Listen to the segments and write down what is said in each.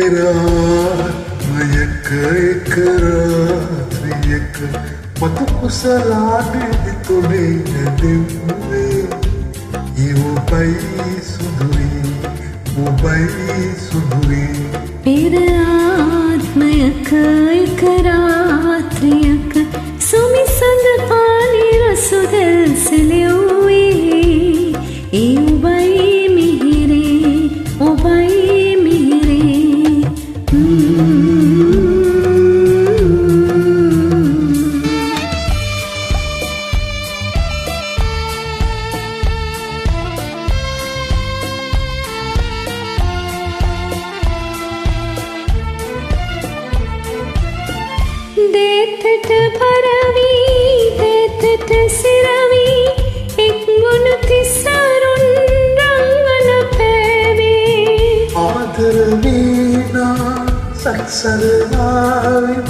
මයක එක රාත්‍රියක මතු කුසලානෙදි තුනේ නැදෙන්නේ ඒ ඔබයි සුදුරී ඔබයි සුදුරී පෙර ආත්මයක එක රාත්‍රියක සුමිසඳ පානි රසුදල් සෙලෙව්වේ ඒ ඔබයි මිහිරේ ඔබයි දේතට පරවි දේතට සිරවි එක් ගුණ තිසරුන් රංගන පැවේ ආදර වීනා සක්සරාවෙන්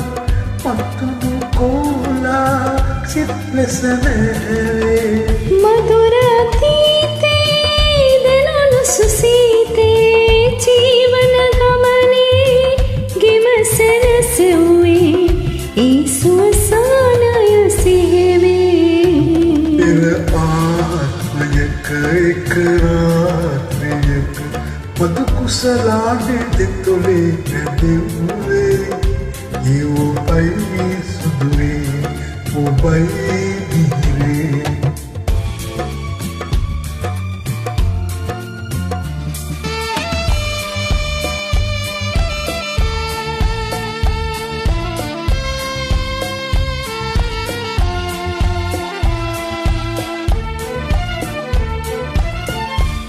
මතුදු කෝලා සිත් ලෙස නැවේ මధుර අතීතේ දෙනනු සුසීතේ ජීවන ගමනේ ගෙමසෙන සෙව්වේ ඒ සුවසානය සිහිවේ පෙර ආත්මයක එක රාත්‍රියක මතු කුසලානෙදි තුනේ නැදෙව්වේ ඒ ඔබයි සුදුරේ ඔබයි මිහිරේ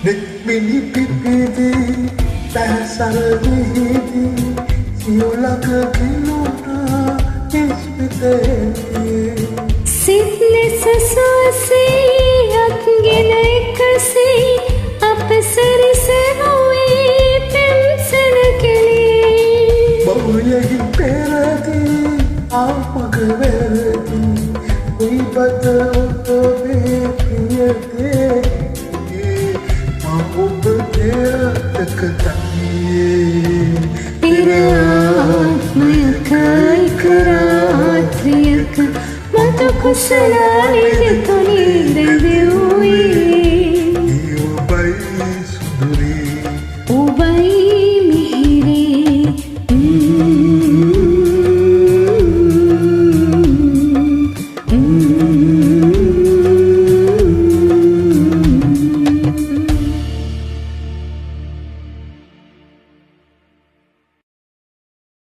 නෙක්මිනි පිපිදී පැසර විහිදී සියලක කිලුනා ඉස්පිතේ සිත් ලෙස සුවසේ අත්ගෙන එකසේ අප සැරිසෙව්වේ පෙම්සන කෙලේ බහුයහි පෙරදී ආපග වැරදී උයිබත ඔබේ ප්‍රියතේ ඔබ දෙයක තනියේ පෙර ආත්මයක එක රාත්‍රියක මතු කුසලානෙදි තුනේ